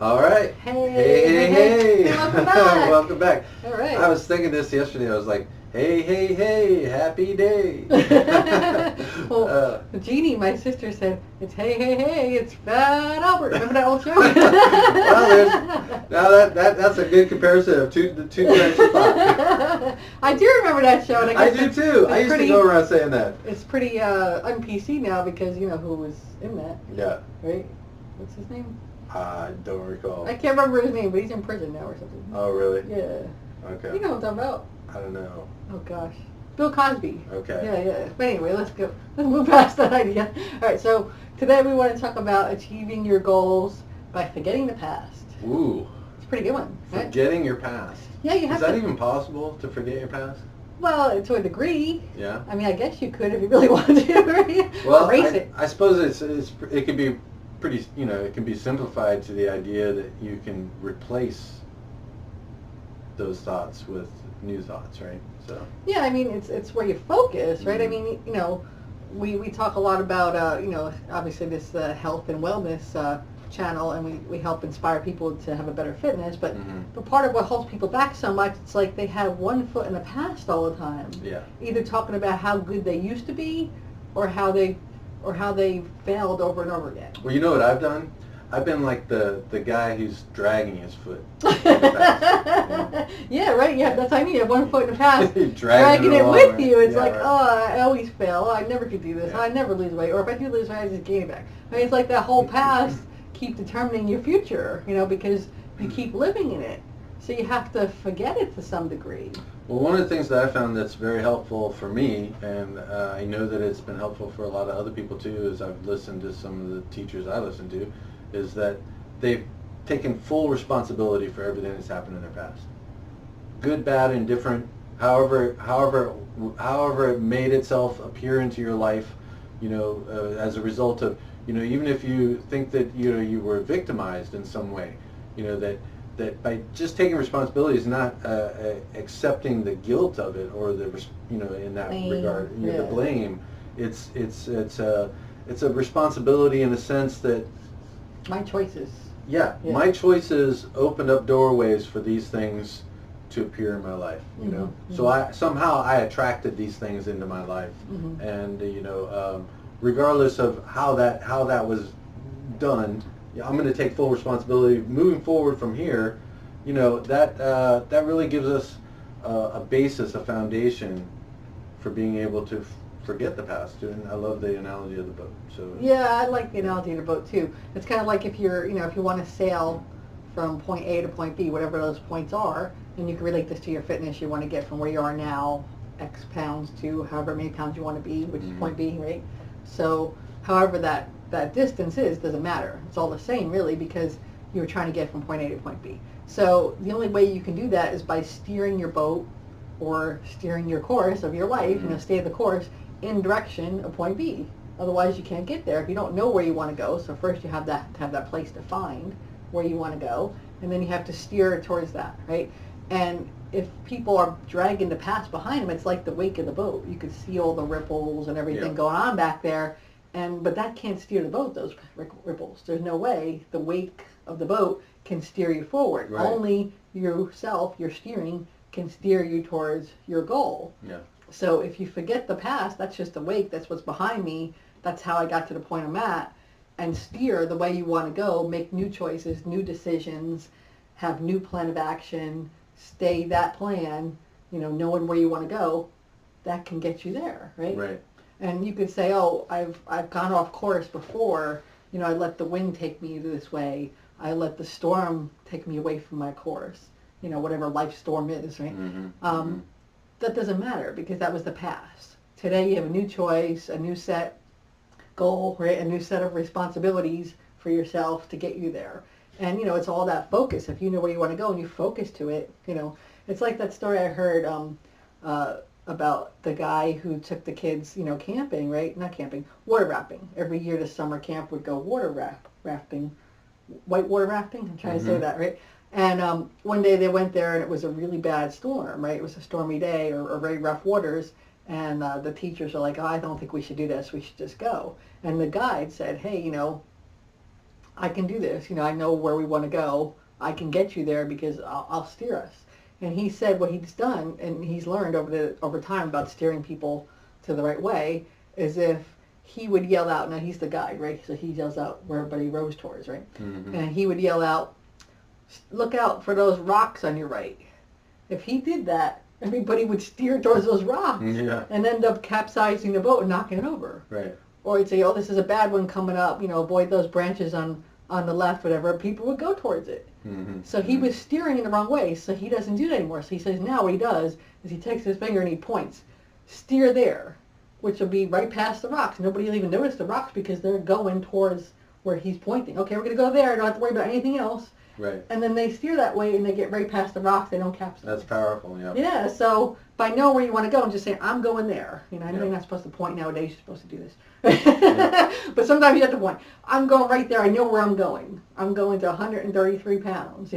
All right. Hey. Welcome back. Welcome back. All right. I was thinking this yesterday. I was like, hey, happy day. Well, Jeannie, my sister, said, it's hey, it's Fat Albert. Remember that old show? Well, now that's a good comparison of two types of thought. I do remember that show. And I do too. I used to go around saying that. It's pretty un-PC now because you know who was in that. Yeah. Right? What's his name? I don't recall. I can't remember his name, but he's in prison now or something. Oh, really? Yeah. Okay. You know what I'm talking about. I don't know. Oh, gosh. Bill Cosby. Okay. Yeah. But anyway, let's move past that idea. All right, so today we want to talk about achieving your goals by forgetting the past. Ooh. It's a pretty good one, right? Forgetting your past. Yeah, you have to. Is that even possible to forget your past? Well, to a degree. Yeah. I mean, I guess you could if you really wanted to, right? Well, erase it. I suppose it could be pretty, it can be simplified to the idea that you can replace those thoughts with new thoughts, right? So. Yeah, I mean, it's where you focus, right? Mm-hmm. I mean, we talk a lot about, obviously this health and wellness channel, and we help inspire people to have a better fitness, but part of what holds people back so much, it's like they have one foot in the past all the time. Yeah. Either talking about how good they used to be, or how they failed over and over again. Well, you know what I've done? I've been like the guy who's dragging his foot in the past. Yeah, right. Yeah, that's what I mean. You have one foot in the past, dragging it along, with right? you. It's Yeah, like, right. oh, I always fail. Oh, I never could do this. Yeah. Oh, I never lose weight. Or if I do lose weight, I just gain it back. I mean, it's like that whole past keep determining your future, because you keep living in it. So you have to forget it to some degree. Well, one of the things that I found that's very helpful for me, and I know that it's been helpful for a lot of other people too, as I've listened to some of the teachers I listen to, is that they've taken full responsibility for everything that's happened in their past. Good, bad, indifferent, however it made itself appear into your life, as a result of, even if you think that, you were victimized in some way, that by just taking responsibility is not accepting the guilt of it or the in that blame. regard, the blame. It's a responsibility in the sense that My choices. yeah, my choices opened up doorways for these things to appear in my life. So I attracted these things into my life, and regardless of how that was done. I'm going to take full responsibility moving forward from here. That really gives us a basis, a foundation for being able to forget the past. And I love the analogy of the boat. So yeah, I like the analogy of the boat too. It's kind of like if you're, if you want to sail from point A to point B, whatever those points are, and you can relate this to your fitness. You want to get from where you are now, X pounds, to however many pounds you want to be, which is point B, right? So however that distance is, doesn't matter. It's all the same really, because you're trying to get from point A to point B. So the only way you can do that is by steering your boat or steering your course of your life, stay the course in direction of point B. Otherwise you can't get there if you don't know where you want to go. So first you have to have that place to find where you want to go, and then you have to steer towards that, right? And if people are dragging the past behind them, it's like the wake of the boat. You can see all the ripples and everything going on back there. But that can't steer the boat, those ripples. There's no way the wake of the boat can steer you forward. Right. Only yourself, your steering, can steer you towards your goal. Yeah. So if you forget the past, that's just the wake, that's what's behind me, that's how I got to the point I'm at, and steer the way you want to go, make new choices, new decisions, have new plan of action, stay that plan, knowing where you want to go, that can get you there, right? Right. And you could say, oh, I've gone off course before. I let the wind take me this way. I let the storm take me away from my course. Whatever life storm is, right? That doesn't matter because that was the past. Today you have a new choice, a new set goal, right? A new set of responsibilities for yourself to get you there. And, it's all that focus. If you know where you want to go and you focus to it, it's like that story I heard about the guy who took the kids, camping, right? Not camping, water rafting. Every year the summer camp would go rafting, whitewater rafting. I'm trying to say that, right? And one day they went there and it was a really bad storm, right? It was a stormy day or very rough waters. And the teachers are like, oh, I don't think we should do this. We should just go. And the guide said, hey, I can do this. I know where we want to go. I can get you there because I'll steer us. And he said what he's done and he's learned over time about steering people to the right way is if he would yell out. Now he's the guide, right? So he yells out where everybody rows towards, right? Mm-hmm. And he would yell out, "Look out for those rocks on your right." If he did that, everybody would steer towards those rocks and end up capsizing the boat and knocking it over. Right. Or he'd say, "Oh, this is a bad one coming up. Avoid those branches on the left, whatever." People would go towards it. Mm-hmm. So he was steering in the wrong way. So he doesn't do that anymore. So he says now what he does is he takes his finger and he points, "Steer there," which will be right past the rocks. Nobody will even notice the rocks because they're going towards where he's pointing. Okay, we're going to go there. I don't have to worry about anything else. Right. And then they steer that way and they get right past the rocks. They don't capsize. That's powerful, yeah. Yeah, so by knowing where you want to go and just saying, "I'm going there." I know you're not supposed to point nowadays. You're supposed to do this. But sometimes you have to point. "I'm going right there. I know where I'm going. I'm going to 133 pounds.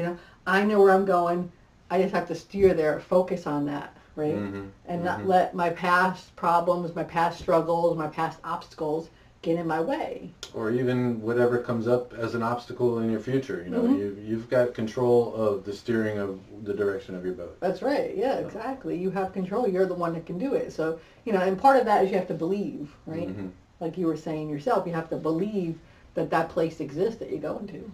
I know where I'm going. I just have to steer there, focus on that, right? Mm-hmm. And not let my past problems, my past struggles, my past obstacles get in my way." Or even whatever comes up as an obstacle in your future. Mm-hmm. You've got control of the steering of the direction of your boat. That's right. Yeah, exactly. You have control. You're the one that can do it. So, and part of that is you have to believe, right? Mm-hmm. Like you were saying yourself, you have to believe that place exists that you're going to.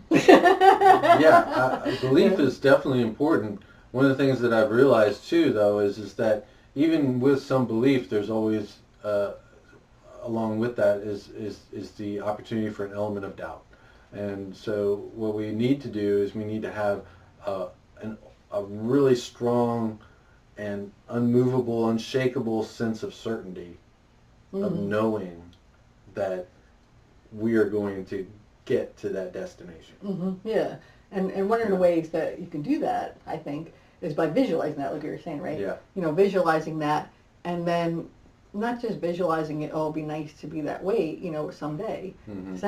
Belief is definitely important. One of the things that I've realized too, though, is that even with some belief, there's always along with that is the opportunity for an element of doubt. And so what we need to do is we need to have a really strong and unmovable, unshakable sense of certainty of knowing that we are going to get to that destination. Mm-hmm. Yeah. And one of the ways that you can do that, I think, is by visualizing that, like you were saying, right? Yeah. Visualizing that, and then not just visualizing it, "Oh, it'd be nice to be that way, someday." Mm-hmm. 'Cause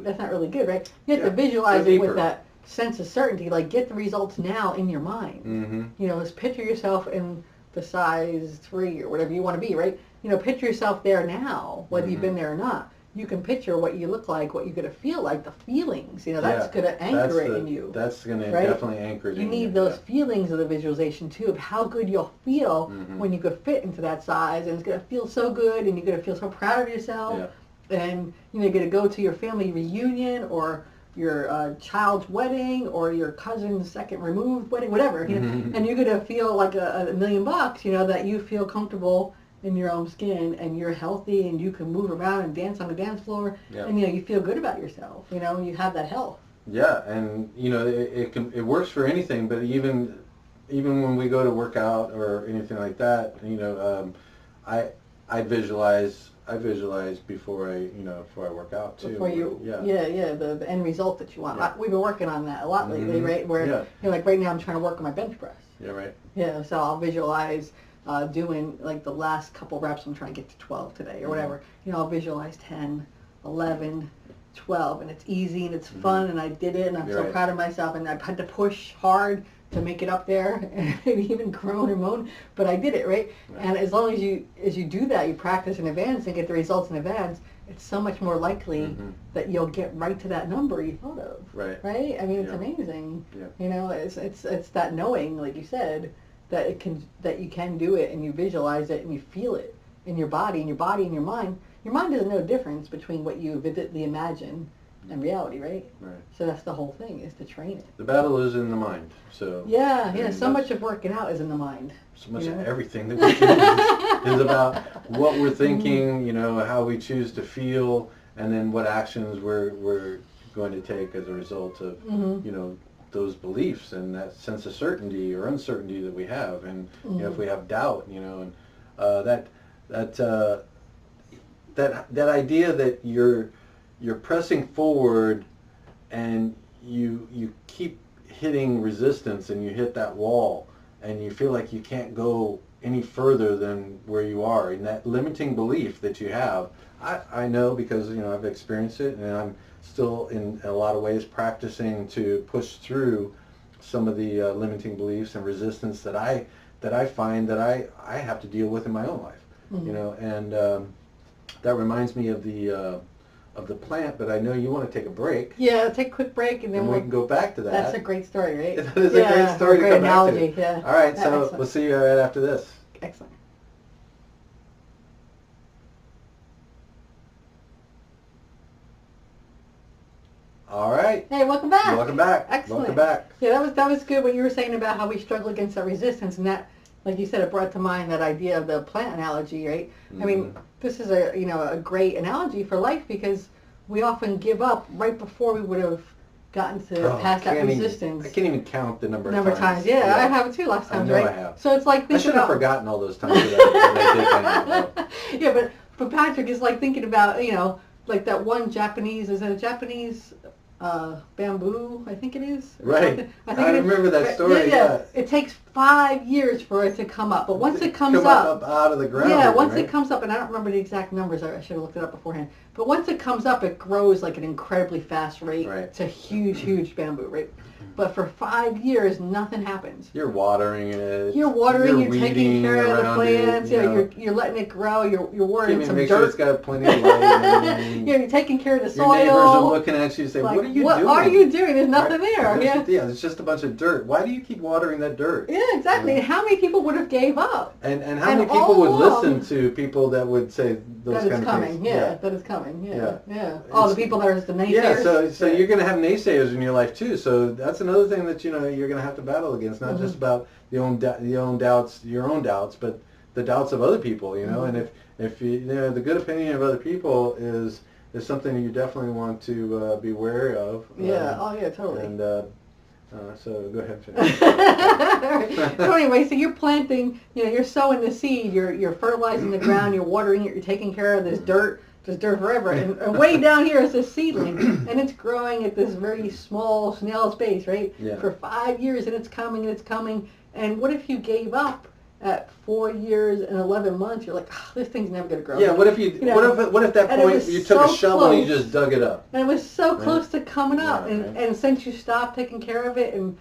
that's not really good, right? You have to visualize it with that sense of certainty, like get the results now in your mind. Mm-hmm. Just picture yourself in the size 3 or whatever you want to be, right? Picture yourself there now, whether you've been there or not. You can picture what you look like, what you're going to feel like, the feelings. That's going to anchor it in you. That's going to right? definitely anchor it in you. You need those feelings of the visualization, too, of how good you'll feel when you could fit into that size. And it's going to feel so good, and you're going to feel so proud of yourself. Yeah. And you're going to go to your family reunion or your child's wedding or your cousin's second removed wedding, whatever. And you're going to feel like $1 million, that you feel comfortable in your own skin and you're healthy and you can move around and dance on the dance floor and you feel good about yourself, and you have that health. Yeah, and it works for anything, but even when we go to work out or anything like that, I visualize before I work out too. Before the end result that you want. Yeah. We've been working on that a lot lately, right? Where like right now I'm trying to work on my bench press. Yeah, right. Yeah, so I'll visualize doing like the last couple reps. I'm trying to get to 12 today or whatever. I'll visualize 10, 11, 12, and it's easy and it's fun, and I did it, and I'm so proud of myself, and I've had to push hard to make it up there, and maybe even groan and moan, but I did it, right? And as long as you do that, you practice in advance and get the results in advance, it's so much more likely that you'll get right to that number you thought of. Right. Right? I mean, it's amazing. Yeah. It's that knowing, like you said, that you can do it, and you visualize it and you feel it in your body and your mind. Your mind doesn't know the difference between what you vividly imagine and reality, right? Right. So that's the whole thing, is to train it. The battle is in the mind. So so much of working out is in the mind. So much of everything that we do is about what we're thinking, how we choose to feel, and then what actions we're going to take as a result of those beliefs and that sense of certainty or uncertainty that we have, and if we have doubt, and that idea that you're pressing forward and you keep hitting resistance, and you hit that wall and you feel like you can't go any further than where you are, and that limiting belief that you have, I know because I've experienced it, and I'm still in a lot of ways practicing to push through some of the limiting beliefs and resistance that I find that I have to deal with in my own life. And that reminds me of the of the plant, but I know you want to take a break. Yeah, take a quick break, and then we can go back to that. That's a great story, right? That is a great story to come analogy, back to. Yeah. All right, so excellent. we'll see you right after this. Excellent. All right. Hey, welcome back. Welcome back. Excellent. Welcome back. Yeah, that was good what you were saying about how we struggle against that resistance, and that, like you said, it brought to mind that idea of the plant analogy, right? I mean, this is a great analogy for life, because we often give up right before we would have gotten to past that resistance. I can't even count the number of times. Yeah, I have it too. Last time, right? I have. So it's like I should have forgotten all those times that I did. Yeah, but Patrick, is like thinking about, like that one Japanese, is it a Japanese bamboo, I think it is. Right. I remember that story. Yeah. It takes 5 years for it to come up, but once it comes up out of the ground. Yeah, once it comes up, and I don't remember the exact numbers. I should have looked it up beforehand. But once it comes up, it grows like an incredibly fast rate. Right. It's a huge bamboo, right? But for 5 years, nothing happens. You're watering it. You're taking care of the plants. You're letting it grow. You're watering some make dirt. Sure it's got plenty of light. You're taking care of the soil. Your neighbors are looking at you and say, "What are you doing? What are you doing? There's nothing there." Yeah, it's just a bunch of dirt. Why do you keep watering that dirt? Yeah, exactly. And how many people would have gave up? And how many people would listen to people that would say those kind of things? That it's coming. Yeah. All the people that are the naysayers. Yeah, so you're going to have naysayers in your life too. So that's another thing that you're going to have to battle against. Not just about your own doubts, but the doubts of other people. And if the good opinion of other people is something you definitely want to be wary of. Yeah. Totally. And so go ahead. Finish. So anyway, so you're planting. You're sowing the seed. You're fertilizing the ground. You're watering it. You're taking care of this dirt. Just dirt forever. And way down here is this seedling, and it's growing at this very small snail's pace, right? Yeah. For 5 years, and it's coming. And what if you gave up at 4 years and 11 months? You're like, this thing's never going to grow. Yeah. What if what if that point you took a shovel and you just dug it up? And it was so close to coming up, and since you stopped taking care of it and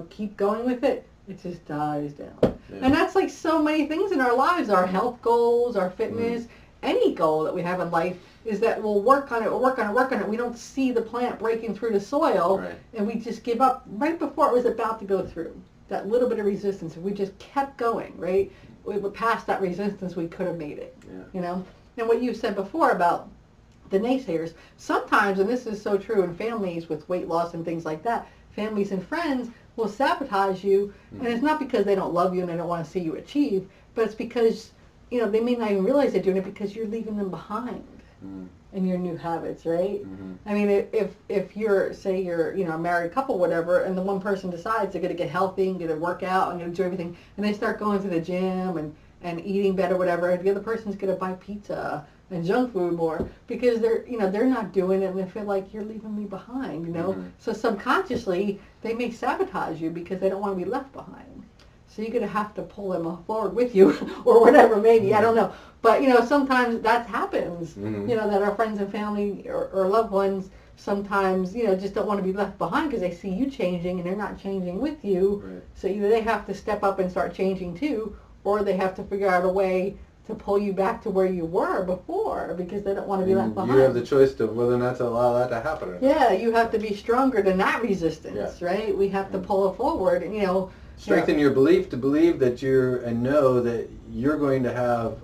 keep going with it, it just dies down. Yeah. And that's like so many things in our lives, our health goals, our fitness. Any goal that we have in life is that we'll work on it. We don't see the plant breaking through the soil, and we just give up right before it was about to go through. That little bit of resistance, if we just kept going, right, we would pass that resistance, we could have made it. Yeah. And what you said before about the naysayers, sometimes, and this is so true in families with weight loss and things like that, families and friends will sabotage you, and it's not because they don't love you and they don't want to see you achieve, but it's because they may not even realize they're doing it because you're leaving them behind in your new habits, right? I mean, if you're a married couple, whatever, and the one person decides they're going to get healthy and going to work out and going to do everything, and they start going to the gym and eating better, whatever, and the other person's going to buy pizza and junk food more because they're not doing it, and they feel like you're leaving me behind, So subconsciously, they may sabotage you because they don't want to be left behind. So you're going to have to pull them forward with you or whatever, maybe. I don't know. But, sometimes that happens, that our friends and family or loved ones sometimes, just don't want to be left behind because they see you changing and they're not changing with you. Right. So either they have to step up and start changing too, or they have to figure out a way to pull you back to where you were before because they don't want to be left behind. You have the choice of whether or not to allow that to happen or not. Yeah, you have to be stronger than that resistance, right? We have to pull it forward and, strengthen your belief to believe that know that you're going to have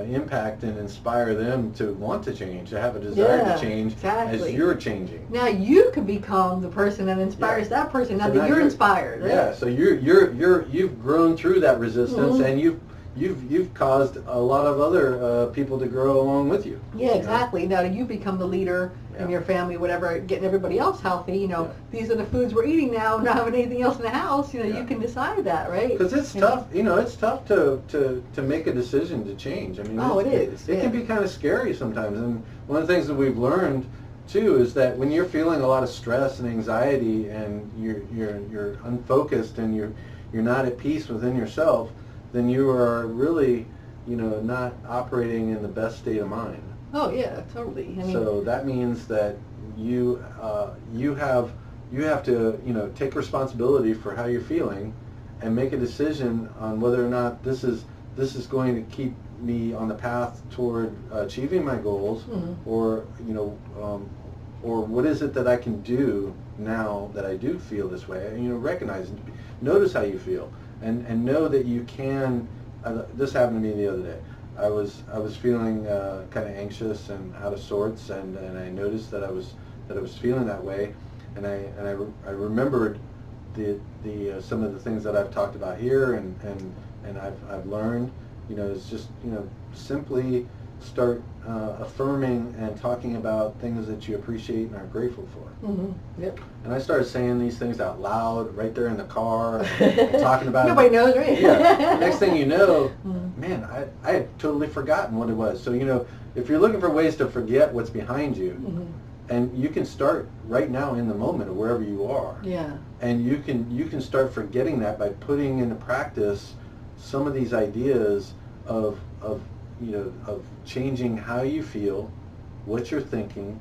impact and inspire them to want to change, to have a desire to change as you're changing. Now you can become the person that inspires that person. Now that you're inspired. Right? Yeah. So you've grown through that resistance and you've caused a lot of other people to grow along with you. Yeah, exactly. Now you become the leader in your family, whatever, getting everybody else healthy. These are the foods we're eating now. Not having anything else in the house. You can decide that, right? Because it's tough. It's tough to make a decision to change. I mean, it is. It can be kind of scary sometimes. And one of the things that we've learned too is that when you're feeling a lot of stress and anxiety and you're unfocused and you're not at peace within yourself, then you are really, not operating in the best state of mind. Oh yeah, totally. So that means that you have to take responsibility for how you're feeling, and make a decision on whether or not this is this is going to keep me on the path toward achieving my goals, or or what is it that I can do now that I do feel this way? And recognize and notice how you feel, and know that you can. This happened to me the other day. I was feeling kind of anxious and out of sorts, and I noticed that I was feeling that way, and I remembered the some of the things that I've talked about here, and I've learned. It's just simply start affirming and talking about things that you appreciate and are grateful for. Yep. And I started saying these things out loud right there in the car, and talking about Nobody knows, right? Yeah. Next thing you know, man, I had totally forgotten what it was. So if you're looking for ways to forget what's behind you, and you can start right now in the moment of wherever you are. Yeah. And you can start forgetting that by putting into practice some of these ideas of changing how you feel, what you're thinking,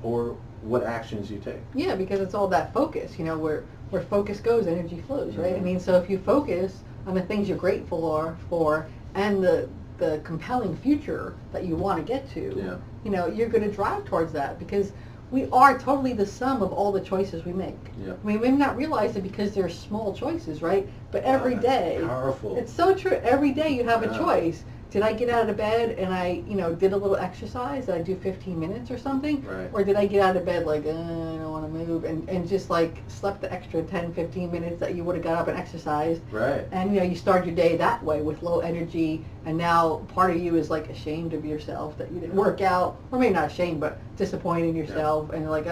or what actions you take. Yeah, because it's all that focus. Where focus goes, energy flows, right? I mean, so if you focus on the things you're grateful for and the compelling future that you want to get to, you're going to drive towards that, because we are totally the sum of all the choices we make. Yeah. I mean, we may not realize it because they're small choices, right? But every day, powerful. It's so true. Every day you have a choice. Did I get out of bed and I, did a little exercise? Did I do 15 minutes or something? Right. Or did I get out of bed like, I don't want to move, and just like slept the extra 10, 15 minutes that you would have got up and exercised? Right. And you start your day that way with low energy, and now part of you is like ashamed of yourself that you didn't work out, or maybe not ashamed, but disappointed in yourself, and you're like,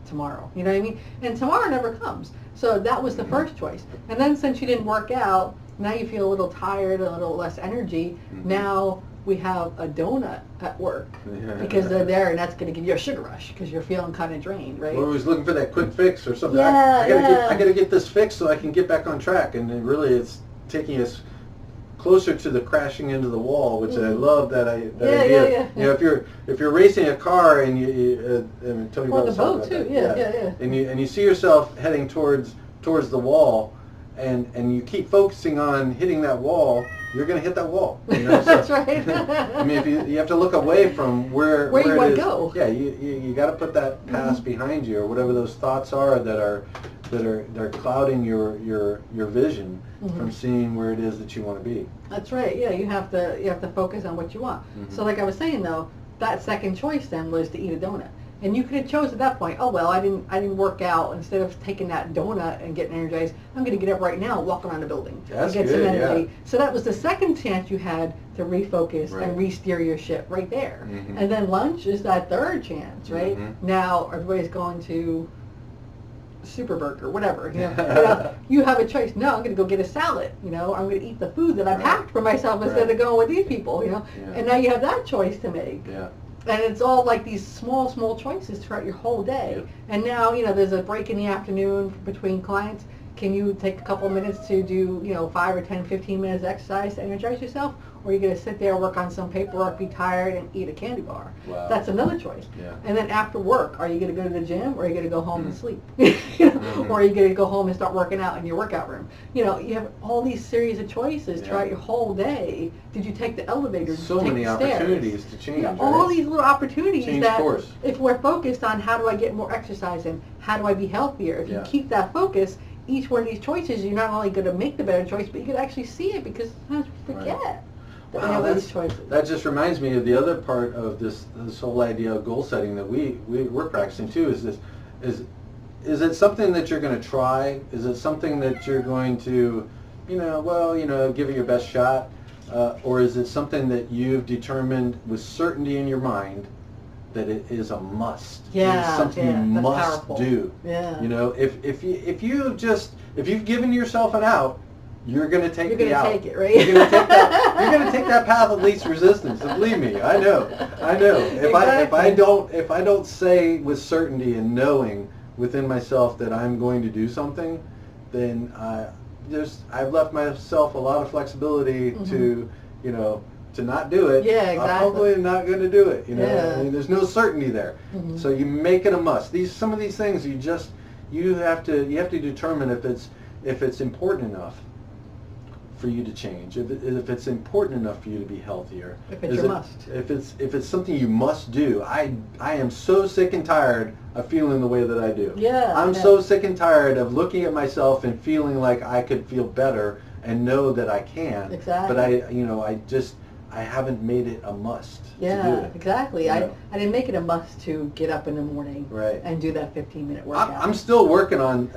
tomorrow. You know what I mean? And tomorrow never comes. So that was the first choice. And then since you didn't work out, now you feel a little tired, a little less energy. Now we have a donut at work because they're there, and that's going to give you a sugar rush because you're feeling kind of drained, right? We're always looking for that quick fix or something. Yeah, I got to get this fixed so I can get back on track. And then really it's taking us closer to the crashing into the wall, which I love that idea. If you're racing a car and Tony or the Robbins boat too, yeah. And you see yourself heading towards the wall, and you keep focusing on hitting that wall, you're going to hit that wall. So, that's right. I mean, if you have to look away from where you want to go. Yeah, you got to put that past behind you, or whatever those thoughts are that are clouding your vision from seeing where it is that you want to be. That's right. Yeah, you have to focus on what you want. So like I was saying though, that second choice then was to eat a donut. And you could have chose at that point, oh well, I didn't work out. Instead of taking that donut and getting energized, I'm going to get up right now and walk around the building and get some energy. Yeah. So that was the second chance you had to refocus and re-steer your ship right there. And then lunch is that third chance, right? Now everybody's going to Superburger, whatever. You have a choice. No, I'm going to go get a salad. I'm going to eat the food that I packed for myself instead of going with these people. And now you have that choice to make. Yeah. And it's all like these small choices throughout your whole day. Yep. And now, there's a break in the afternoon between clients. Can you take a couple minutes to do, 5 or 10, 15 minutes exercise to energize yourself? Or are you going to sit there, work on some paperwork, be tired, and eat a candy bar? Wow. That's another choice. Yeah. And then after work, are you going to go to the gym, or are you going to go home and sleep? Or are you going to go home and start working out in your workout room? You have all these series of choices throughout your whole day. Did you take the elevator? So many opportunities to change. All these little opportunities change that course. If we're focused on how do I get more exercise and how do I be healthier, if you keep that focus, each one of these choices, you're not only going to make the better choice, but you can actually see it, because sometimes we forget. Right. Wow, that just reminds me of the other part of this whole idea of goal setting that we're practicing too. Is it something that you're going to try? Is it something that you're going to, give it your best shot? Or is it something that you've determined with certainty in your mind that it is a must? Yeah, it is something you must powerful. do. Yeah. If you've given yourself an out, you're going to take the out. Take it, right? You're going to take that path of least resistance. And believe me, I know. If I don't say with certainty and knowing within myself that I'm going to do something, then I've left myself a lot of flexibility to not do it. Yeah, exactly. I'm probably not going to do it. I mean, there's no certainty there. So you make it a must. Some of these things you have to determine if it's important enough for you to change, if it's important enough for you to be healthier, if it's your must, if it's something you must do. I am so sick and tired of feeling the way that I do. Yeah, I'm so sick and tired of looking at myself and feeling like I could feel better and know that I can. Exactly. But I haven't made it a must to do it. Exactly. You I know? didn't make it a must to get up in the morning Right. and do that 15-minute workout. I'm still working on,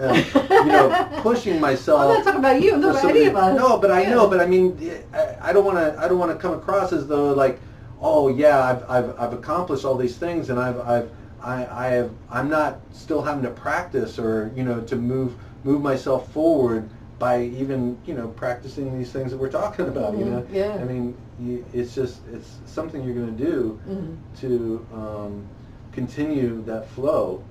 pushing myself. I'm not talking about you. I'm talking about any of us. No, but I know. But I mean, I don't want to come across as though like, oh yeah, I've accomplished all these things, and I'm not still having to practice or to move myself forward by even practicing these things that we're talking about. Mm-hmm. Yeah. I mean, it's something you're going to do to continue that flow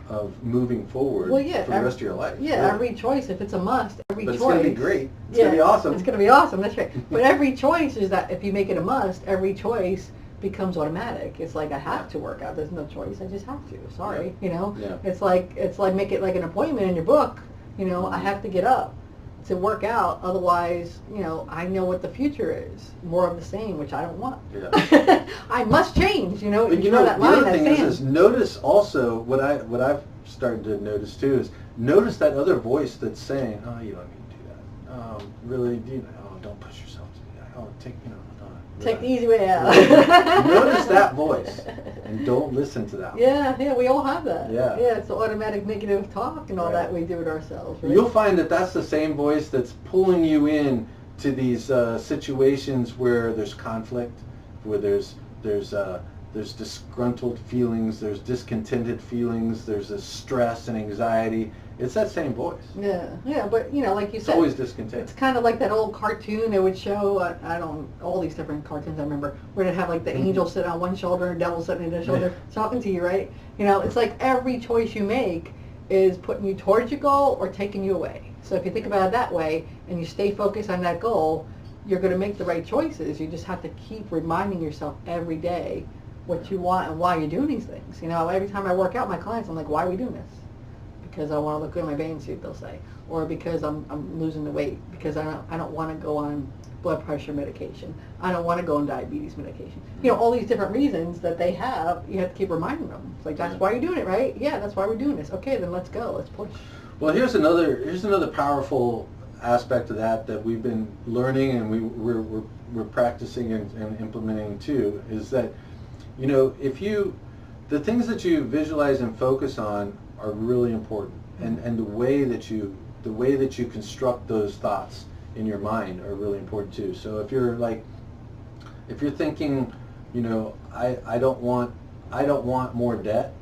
of moving forward for the rest of your life. Yeah, really. Every choice, if it's a must, every choice. It's going to be great. It's going to be awesome. It's going to be awesome, that's right. But every choice is that if you make it a must, every choice becomes automatic. It's like I have to work out. There's no choice. I just have to. Sorry, Yeah. It's like make it like an appointment in your book. I have to get up to work out. Otherwise, I know what the future is. More of the same, which I don't want. Yeah. I must change. But the other thing is notice also what I've started to notice too is notice that other voice that's saying, oh, you don't need to do that. Really, don't push yourself to do that. Oh, take the easy way out. Notice that voice and don't listen to that one. Yeah, we all have that. Yeah. Yeah, it's the automatic negative talk and all that we do it ourselves. Right? You'll find that that's the same voice that's pulling you in to these situations where there's conflict, where there's disgruntled feelings, there's discontented feelings, there's a stress and anxiety. It's that same voice. Yeah, but like you said, it's always discontent. It's kind of like that old cartoon they would show. All these different cartoons I remember, where they'd have like the angel sitting on one shoulder and devil sitting on the other shoulder, talking to you, right? It's like every choice you make is putting you towards your goal or taking you away. So if you think about it that way, and you stay focused on that goal, you're going to make the right choices. You just have to keep reminding yourself every day what you want and why you're doing these things. Every time I work out my clients, I'm like, why are we doing this? Because I want to look good in my bathing suit, they'll say, or because I'm losing the weight, because I don't want to go on blood pressure medication, I don't want to go on diabetes medication. All these different reasons that they have, you have to keep reminding them. It's like, that's why you're doing it, right? Yeah, that's why we're doing this. Okay, then let's go, let's push. Well, here's another powerful aspect of that we've been learning and we're practicing and implementing too, is that the things that you visualize and focus on are really important, and the way that you construct those thoughts in your mind are really important too. So if you're thinking, I don't want more debt,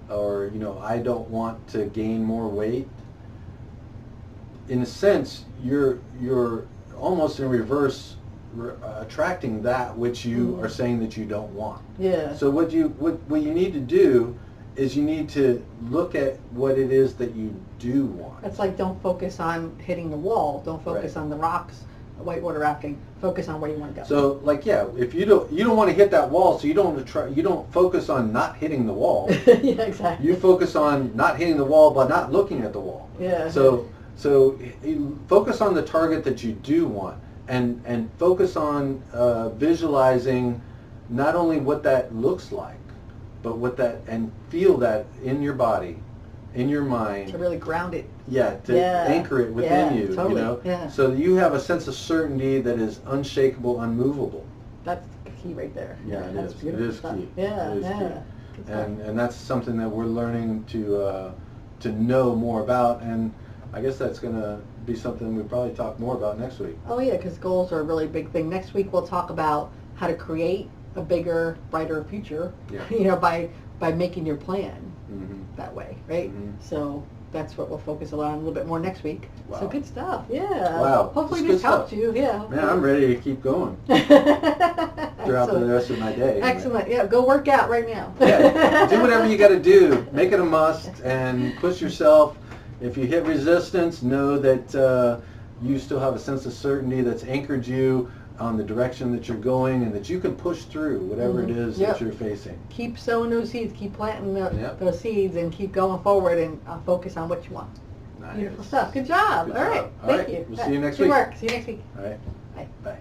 or I don't want to gain more weight, in a sense you're almost in reverse attracting that which you are saying that you don't want. Yeah. So what you need to do is you need to look at what it is that you do want. It's like, don't focus on hitting the wall. Don't focus on the rocks, whitewater rafting. Focus on where you want to go. So, if you don't want to hit that wall, so you don't focus on not hitting the wall. Yeah, exactly. You focus on not hitting the wall by not looking at the wall. Yeah. So you focus on the target that you do want, and focus on visualizing not only what that looks like, but and feel that in your body, in your mind. To really ground it. Yeah, anchor it within you, totally. Yeah. So that you have a sense of certainty that is unshakable, unmovable. That's the key right there. Yeah, that's it is key. Yeah, it is yeah. key. And that's something that we're learning to know more about, and I guess that's going to be something we probably talk more about next week. Oh yeah, because goals are a really big thing. Next week we'll talk about how to create a bigger, brighter future. Yeah. By making your plan that way, right? So that's what we'll focus on a little bit more next week. Wow. So good stuff. Yeah. Wow. Hopefully this helped you. Yeah. Man, I'm ready to keep going throughout the rest of my day. Excellent. Yeah, go work out right now. Yeah. Do whatever you got to do. Make it a must and push yourself. If you hit resistance, know that you still have a sense of certainty that's anchored you on the direction that you're going, and that you can push through whatever it is that you're facing. Keep sowing those seeds, keep planting those seeds, and keep going forward, and focus on what you want. Nice. Beautiful stuff. Good job. Good All right. job. All Thank right. you. We'll see you next Good week. work. See you next week. All right. Bye. Bye.